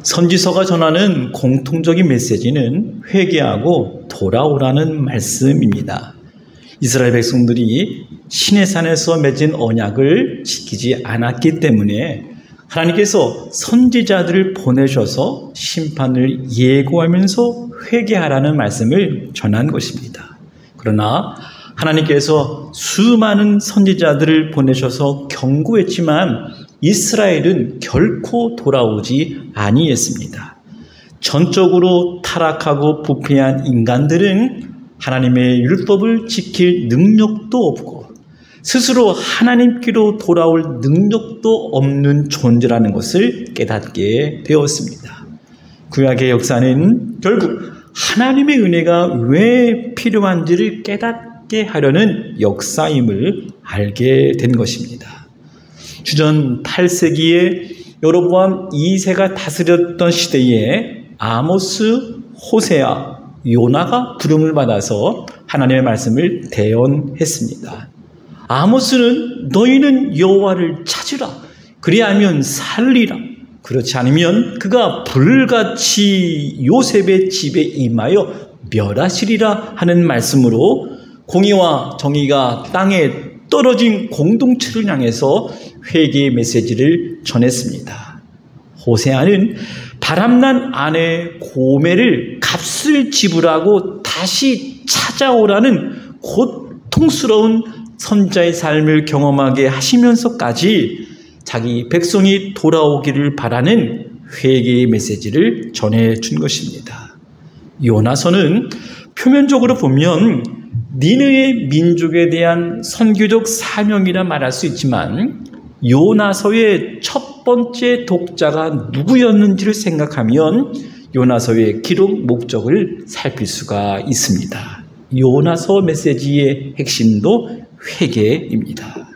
선지서가 전하는 공통적인 메시지는 회개하고 돌아오라는 말씀입니다. 이스라엘 백성들이 시내산에서 맺은 언약을 지키지 않았기 때문에 하나님께서 선지자들을 보내셔서 심판을 예고하면서 회개하라는 말씀을 전한 것입니다. 그러나 하나님께서 수많은 선지자들을 보내셔서 경고했지만 이스라엘은 결코 돌아오지 아니했습니다. 전적으로 타락하고 부패한 인간들은 하나님의 율법을 지킬 능력도 없고 스스로 하나님께로 돌아올 능력도 없는 존재라는 것을 깨닫게 되었습니다. 구약의 역사는 결국 하나님의 은혜가 왜 필요한지를 깨닫게 하려는 역사임을 알게 된 것입니다. 주전 8세기에 여로보암 2세가 다스렸던 시대에 아모스, 호세아, 요나가 부름을 받아서 하나님의 말씀을 대언했습니다. 아모스는 너희는 여호와를 찾으라. 그리하면 살리라. 그렇지 않으면 그가 불같이 요셉의 집에 임하여 멸하시리라 하는 말씀으로 공의와 정의가 땅에 떨어진 공동체를 향해서 회개의 메시지를 전했습니다. 호세아는 바람난 아내 고멜을 값을 지불하고 다시 찾아오라는 고통스러운 선자의 삶을 경험하게 하시면서까지 자기 백성이 돌아오기를 바라는 회개의 메시지를 전해준 것입니다. 요나서는 표면적으로 보면 니느웨 민족에 대한 선교적 사명이라 말할 수 있지만 요나서의 첫 번째 독자가 누구였는지를 생각하면 요나서의 기록 목적을 살필 수가 있습니다. 요나서 메시지의 핵심도 회개입니다.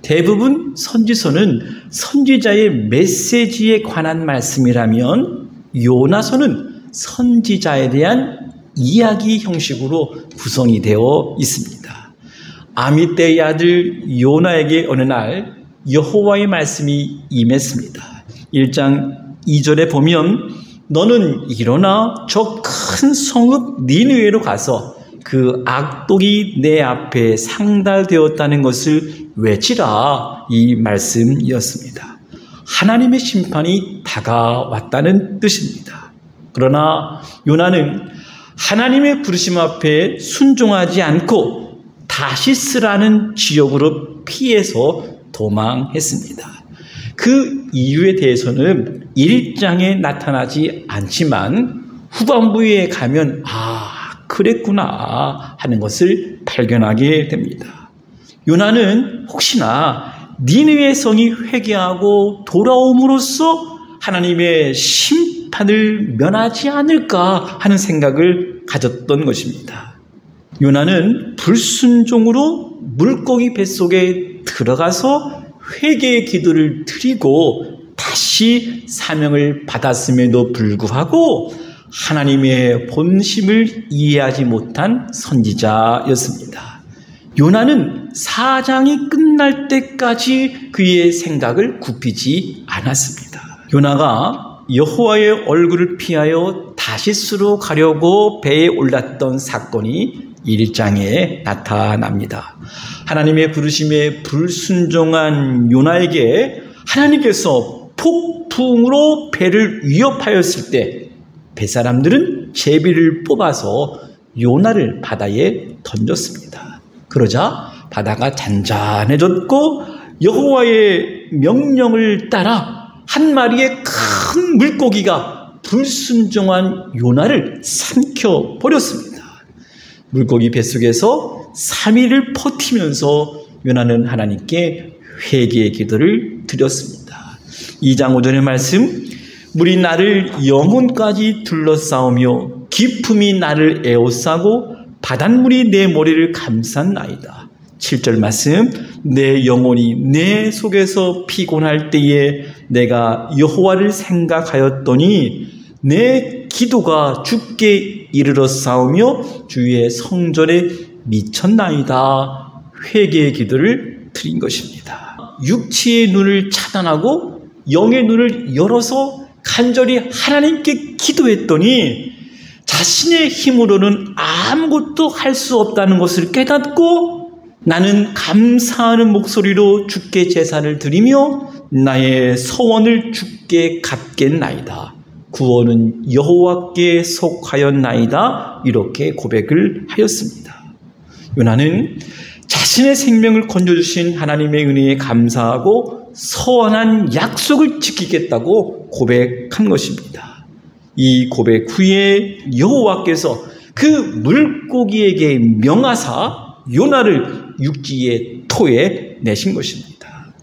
대부분 선지서는 선지자의 메시지에 관한 말씀이라면 요나서는 선지자에 대한 이야기 형식으로 구성이 되어 있습니다. 아미떼의 아들 요나에게 어느 날 여호와의 말씀이 임했습니다. 1장 2절에 보면 너는 일어나 저 큰 성읍 니느웨로 가서 그 악독이 내 앞에 상달되었다는 것을 외치라, 이 말씀이었습니다. 하나님의 심판이 다가왔다는 뜻입니다. 그러나 요나는 하나님의 부르심 앞에 순종하지 않고 다시스라는 지역으로 피해서 도망했습니다. 그 이유에 대해서는 1장에 나타나지 않지만 후반부에 가면 그랬구나 하는 것을 발견하게 됩니다. 요나는 혹시나 니느웨 성이 회개하고 돌아옴으로써 하나님의 심판을 면하지 않을까 하는 생각을 가졌던 것입니다. 요나는 불순종으로 물고기 뱃속에 들어가서 회개의 기도를 드리고 다시 사명을 받았음에도 불구하고 하나님의 본심을 이해하지 못한 선지자였습니다. 요나는 4장이 끝날 때까지 그의 생각을 굽히지 않았습니다. 요나가 여호와의 얼굴을 피하여 다시스로 가려고 배에 올랐던 사건이 1장에 나타납니다. 하나님의 부르심에 불순종한 요나에게 하나님께서 폭풍으로 배를 위협하였을 때 뱃사람들은 제비를 뽑아서 요나를 바다에 던졌습니다. 그러자 바다가 잔잔해졌고 여호와의 명령을 따라 한 마리의 큰 물고기가 불순종한 요나를 삼켜버렸습니다. 물고기 뱃속에서 3일을 버티면서 요나는 하나님께 회개의 기도를 드렸습니다. 2장 5절의 말씀, 물이 나를 영혼까지 둘러싸우며 깊음이 나를 에워싸고 바닷물이 내 머리를 감쌌나이다. 7절 말씀, 내 영혼이 내 속에서 피곤할 때에 내가 여호와를 생각하였더니 내 기도가 주께 이르러 싸우며 주의 성전에 미쳤나이다. 회개의 기도를 드린 것입니다. 육체의 눈을 차단하고 영의 눈을 열어서 간절히 하나님께 기도했더니 자신의 힘으로는 아무것도 할 수 없다는 것을 깨닫고 나는 감사하는 목소리로 주께 제사를 드리며 나의 서원을 주께 갚겠나이다. 구원은 여호와께 속하였나이다. 이렇게 고백을 하였습니다. 요나는 자신의 생명을 건져주신 하나님의 은혜에 감사하고 서원한 약속을 지키겠다고 고백한 것입니다. 이 고백 후에 여호와께서 그 물고기에게 명하사 요나를 육지의 토에 내신 것입니다.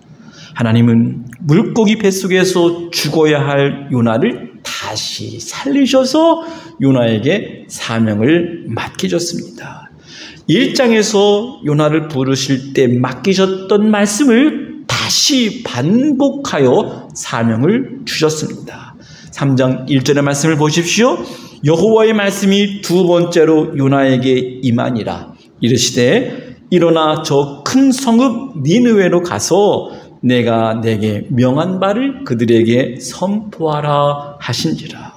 하나님은 물고기 뱃속에서 죽어야 할 요나를 다시 살리셔서 요나에게 사명을 맡기셨습니다. 1장에서 요나를 부르실 때 맡기셨던 말씀을 다시 반복하여 사명을 주셨습니다. 3장 1절의 말씀을 보십시오. 여호와의 말씀이 두 번째로 요나에게 임하니라. 이르시되 일어나 저 큰 성읍 니느웨로 가서 내가 내게 명한 바를 그들에게 선포하라 하신지라.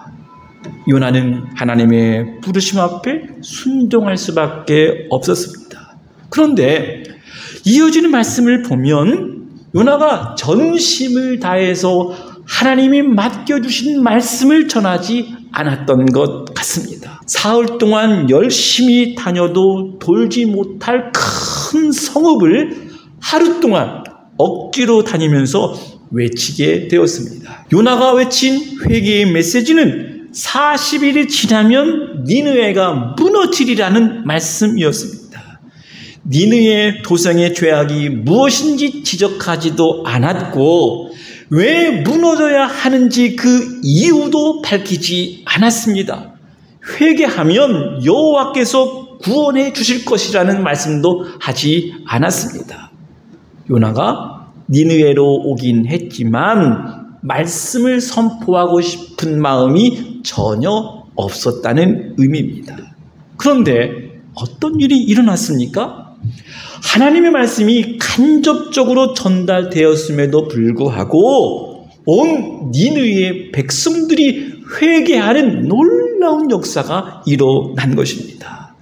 요나는 하나님의 부르심 앞에 순종할 수밖에 없었습니다. 그런데 이어지는 말씀을 보면 요나가 전심을 다해서 하나님이 맡겨주신 말씀을 전하지 않았던 것 같습니다. 사흘 동안 열심히 다녀도 돌지 못할 큰 성읍을 하루 동안 억지로 다니면서 외치게 되었습니다. 요나가 외친 회개의 메시지는 40일이 지나면 니느웨가 무너지리라는 말씀이었습니다. 니느웨 도성의 죄악이 무엇인지 지적하지도 않았고 왜 무너져야 하는지 그 이유도 밝히지 않았습니다. 회개하면 여호와께서 구원해 주실 것이라는 말씀도 하지 않았습니다. 요나가 니느웨로 오긴 했지만 말씀을 선포하고 싶은 마음이 전혀 없었다는 의미입니다. 그런데 어떤 일이 일어났습니까? 하나님의 말씀이 간접적으로 전달되었음에도 불구하고 온 니느웨의 백성들이 회개하는 놀라운 역사가 일어난 것입니다.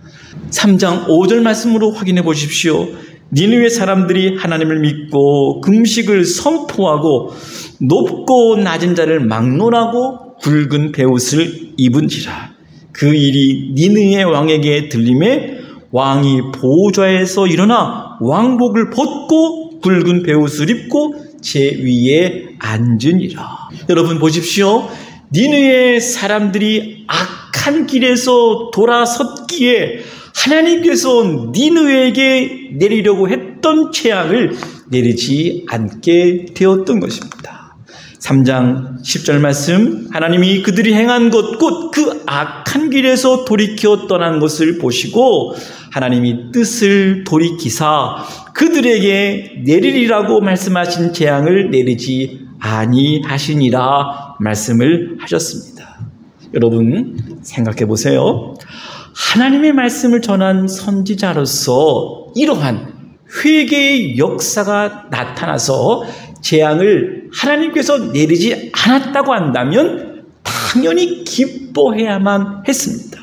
3장 5절 말씀으로 확인해 보십시오. 니느웨 사람들이 하나님을 믿고 금식을 선포하고 높고 낮은 자를 막론하고 굵은 베옷을 입은지라. 그 일이 니느웨 왕에게 들림에 왕이 보좌에서 일어나 왕복을 벗고 굵은 베옷을 입고 제 위에 앉으니라. 여러분 보십시오. 니느웨 사람들이 악한 길에서 돌아섰기에 하나님께서 니느웨에게 내리려고 했던 재앙을 내리지 않게 되었던 것입니다. 3장 10절 말씀, 하나님이 그들이 행한 것 곧 그 악한 길에서 돌이켜 떠난 것을 보시고 하나님이 뜻을 돌이키사 그들에게 내리리라고 말씀하신 재앙을 내리지 아니하시니라 말씀을 하셨습니다. 여러분 생각해 보세요. 하나님의 말씀을 전한 선지자로서 이러한 회개의 역사가 나타나서 재앙을 하나님께서 내리지 않았다고 한다면 당연히 기뻐해야만 했습니다.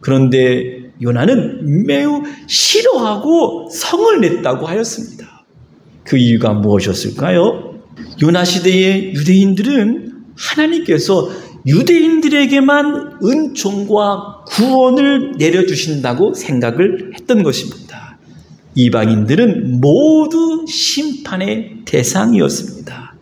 그런데 요나는 매우 싫어하고 성을 냈다고 하였습니다. 그 이유가 무엇이었을까요? 요나 시대의 유대인들은 하나님께서 유대인들에게만 은총과 구원을 내려주신다고 생각을 했던 것입니다. 이방인들은 모두 심판의 대상이었습니다.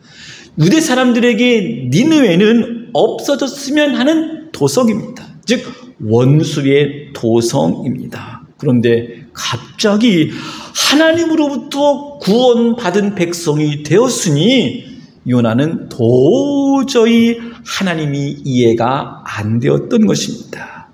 유대 사람들에게 니느웨는 없어졌으면 하는 도성입니다. 즉 원수의 도성입니다. 그런데 갑자기 하나님으로부터 구원받은 백성이 되었으니 요나는 도저히 하나님이 이해가 안 되었던 것입니다.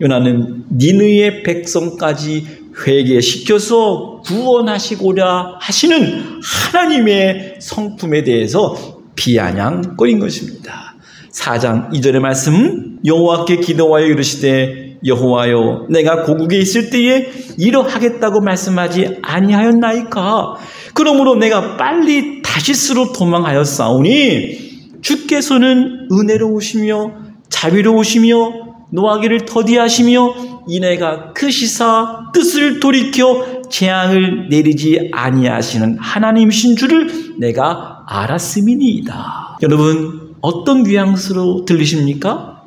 요나는 니느웨 백성까지 회개시켜서 구원하시고자 하시는 하나님의 성품에 대해서 비아냥거린 것입니다. 4장 2절의 말씀, 여호와께 기도하여 이르시되 여호와여 내가 고국에 있을 때에 이러하겠다고 말씀하지 아니하였나이까? 그러므로 내가 빨리 다시스로 도망하였사오니 주께서는 은혜로우시며 자비로우시며 노하기를 더디하시며 인애가 크시사 뜻을 돌이켜 재앙을 내리지 아니하시는 하나님이신 줄을 내가 알았음이니이다. 여러분, 어떤 뉘앙스로 들리십니까?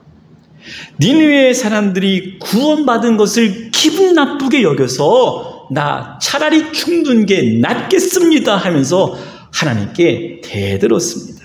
니느웨의 사람들이 구원받은 것을 기분 나쁘게 여겨서 나 차라리 죽는 게 낫겠습니다 하면서 하나님께 대들었습니다.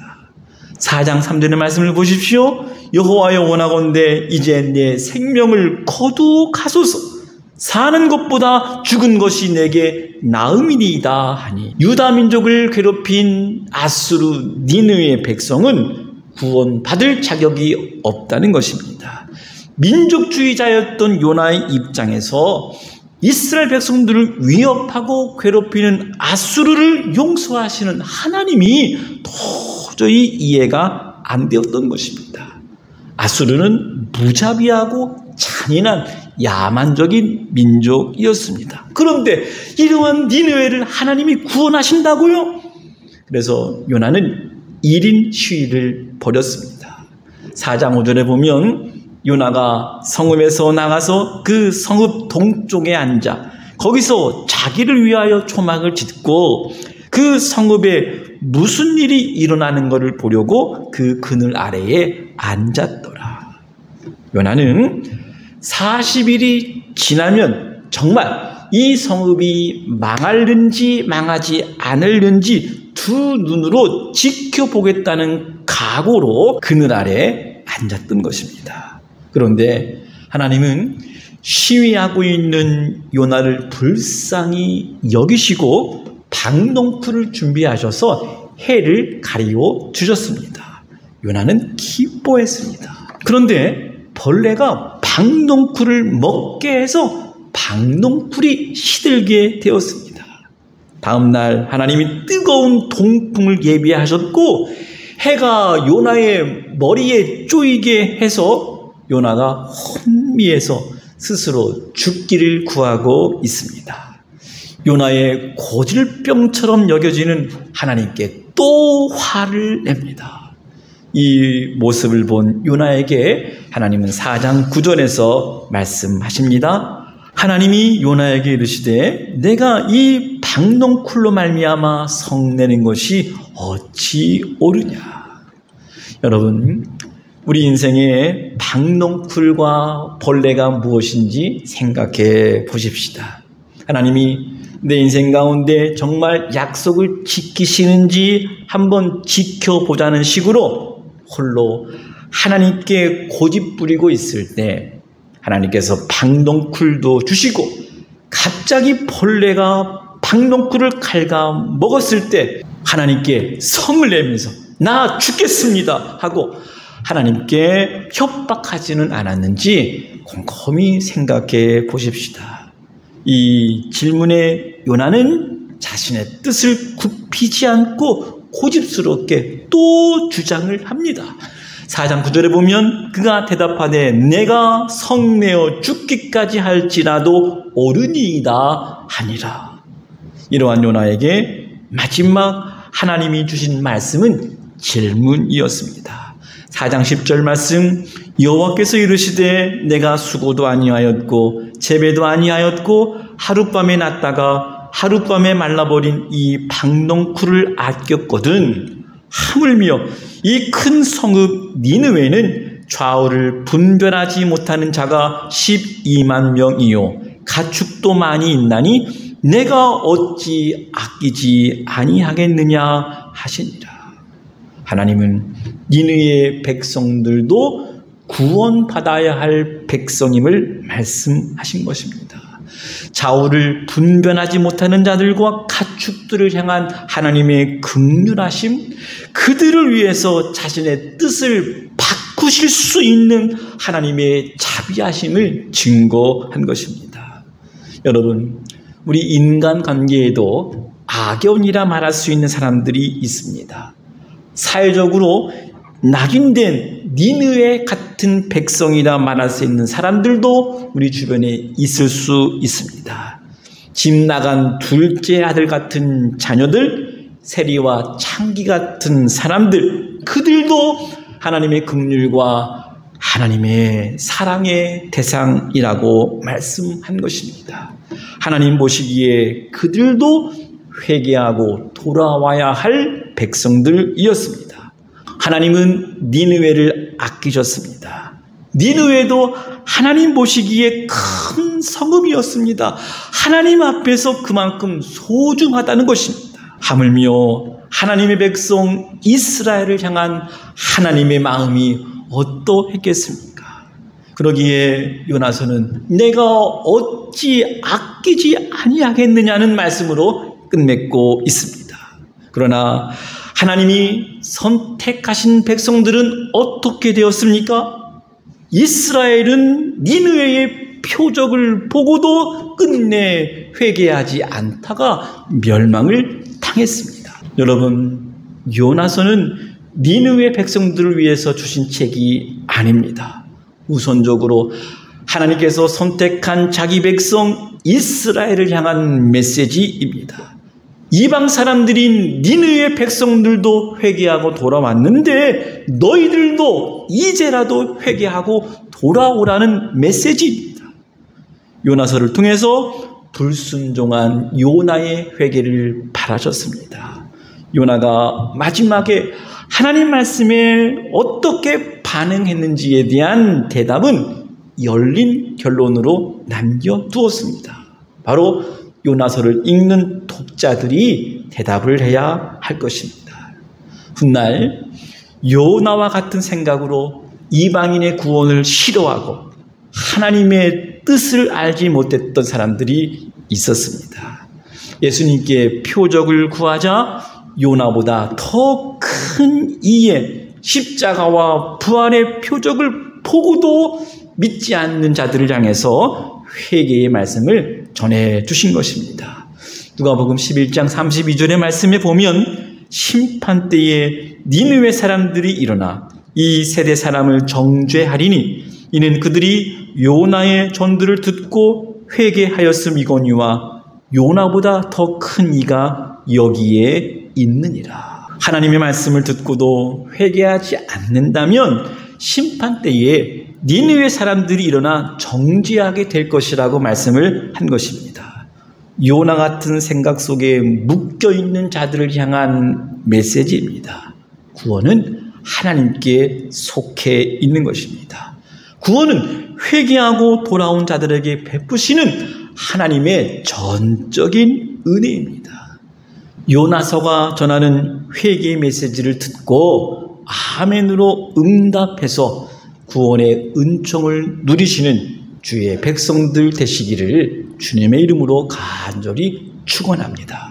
4장 3절의 말씀을 보십시오. 여호와여 원하건대 이제 내 생명을 거두가소서. 사는 것보다 죽은 것이 내게 나음이니이다 하니, 유다 민족을 괴롭힌 아수르 니느웨의 백성은 구원받을 자격이 없다는 것입니다. 민족주의자였던 요나의 입장에서 이스라엘 백성들을 위협하고 괴롭히는 아수르를 용서하시는 하나님이 도저히 이해가 안 되었던 것입니다. 아수르는 무자비하고 잔인한 야만적인 민족이었습니다. 그런데 이러한 니느웨를 하나님이 구원하신다고요? 그래서 요나는 1인 시위를 벌였습니다. 4장 5절에 보면 요나가 성읍에서 나가서 그 성읍 동쪽에 앉아 거기서 자기를 위하여 초막을 짓고 그 성읍에 무슨 일이 일어나는 것을 보려고 그 그늘 아래에 앉았더라. 요나는 40일이 지나면 정말 이 성읍이 망할는지 망하지 않을는지 두 눈으로 지켜보겠다는 각오로 그늘 아래에 앉았던 것입니다. 그런데 하나님은 시위하고 있는 요나를 불쌍히 여기시고 박농풀을 준비하셔서 해를 가리워 주셨습니다. 요나는 기뻐했습니다. 그런데 벌레가 박농풀을 먹게 해서 박농풀이 시들게 되었습니다. 다음 날 하나님이 뜨거운 동풍을 예비하셨고 해가 요나의 머리에 쪼이게 해서 요나가 혼미해서 스스로 죽기를 구하고 있습니다. 요나의 고질병처럼 여겨지는 하나님께 또 화를 냅니다. 이 모습을 본 요나에게 하나님은 4장 9절에서 말씀하십니다. 하나님이 요나에게 이르시되 내가 이 박농쿨로 말미암아 성내는 것이 어찌 옳으냐. 여러분, 우리 인생의 박농쿨과 벌레가 무엇인지 생각해 보십시다. 하나님이 내 인생 가운데 정말 약속을 지키시는지 한번 지켜보자는 식으로 홀로 하나님께 고집 부리고 있을 때 하나님께서 박농쿨도 주시고 갑자기 벌레가 박농쿨을 갉아 먹었을 때 하나님께 성을 내면서 나 죽겠습니다 하고 하나님께 협박하지는 않았는지 곰곰이 생각해 보십시다. 이 질문에 요나는 자신의 뜻을 굽히지 않고 고집스럽게 또 주장을 합니다. 4장 9절에 보면 그가 대답하되 내가 성내어 죽기까지 할지라도 옳으니이다 하니라. 이러한 요나에게 마지막 하나님이 주신 말씀은 질문이었습니다. 4장 10절 말씀, 여호와께서 이르시되 내가 수고도 아니하였고 재배도 아니하였고 하룻밤에 났다가 하룻밤에 말라버린 이 박농쿨을 아꼈거든 하물며 이 큰 성읍 니느웨는 좌우를 분별하지 못하는 자가 12만 명이요 가축도 많이 있나니 내가 어찌 아끼지 아니하겠느냐 하시니라. 하나님은 니느웨의 백성들도 구원받아야 할 백성임을 말씀하신 것입니다. 좌우를 분별하지 못하는 자들과 가축들을 향한 하나님의 긍휼하심, 그들을 위해서 자신의 뜻을 바꾸실 수 있는 하나님의 자비하심을 증거한 것입니다. 여러분, 우리 인간관계에도 악연이라 말할 수 있는 사람들이 있습니다. 사회적으로 낙인된 니느웨 같은 백성이라 말할 수 있는 사람들도 우리 주변에 있을 수 있습니다. 집 나간 둘째 아들 같은 자녀들, 세리와 창기 같은 사람들, 그들도 하나님의 긍휼과 하나님의 사랑의 대상이라고 말씀한 것입니다. 하나님 보시기에 그들도 회개하고 돌아와야 할 백성들이었습니다. 하나님은 니느웨를 아끼셨습니다. 니느웨도 하나님 보시기에 큰 성읍이었습니다. 하나님 앞에서 그만큼 소중하다는 것입니다. 하물며 하나님의 백성 이스라엘을 향한 하나님의 마음이 어떠했겠습니까? 그러기에 요나서는 내가 어찌 아끼지 아니하겠느냐는 말씀으로 끝맺고 있습니다. 그러나 하나님이 선택하신 백성들은 어떻게 되었습니까? 이스라엘은 니느웨의 표적을 보고도 끝내 회개하지 않다가 멸망을 당했습니다. 여러분, 요나서는 니느웨 백성들을 위해서 주신 책이 아닙니다. 우선적으로 하나님께서 선택한 자기 백성 이스라엘을 향한 메시지입니다. 이방 사람들인 니느웨 백성들도 회개하고 돌아왔는데 너희들도 이제라도 회개하고 돌아오라는 메시지입니다. 요나서를 통해서 불순종한 요나의 회개를 바라셨습니다. 요나가 마지막에 하나님 말씀에 어떻게 반응했는지에 대한 대답은 열린 결론으로 남겨두었습니다. 바로 요나서를 읽는 독자들이 대답을 해야 할 것입니다. 훗날 요나와 같은 생각으로 이방인의 구원을 싫어하고 하나님의 뜻을 알지 못했던 사람들이 있었습니다. 예수님께 표적을 구하자 요나보다 더 큰 이해, 십자가와 부활의 표적을 보고도 믿지 않는 자들을 향해서 회개의 말씀을 전해주신 것입니다. 누가복음 11장 32절의 말씀에 보면 심판 때에 니느웨 사람들이 일어나 이 세대 사람을 정죄하리니 이는 그들이 요나의 전도를 듣고 회개하였음이거니와 요나보다 더 큰 이가 여기에 있느니라. 하나님의 말씀을 듣고도 회개하지 않는다면 심판 때에 니느웨 사람들이 일어나 정죄하게 될 것이라고 말씀을 한 것입니다. 요나 같은 생각 속에 묶여있는 자들을 향한 메시지입니다. 구원은 하나님께 속해 있는 것입니다. 구원은 회개하고 돌아온 자들에게 베푸시는 하나님의 전적인 은혜입니다. 요나서가 전하는 회개의 메시지를 듣고 아멘으로 응답해서 구원의 은총을 누리시는 주의 백성들 되시기를 주님의 이름으로 간절히 축원합니다.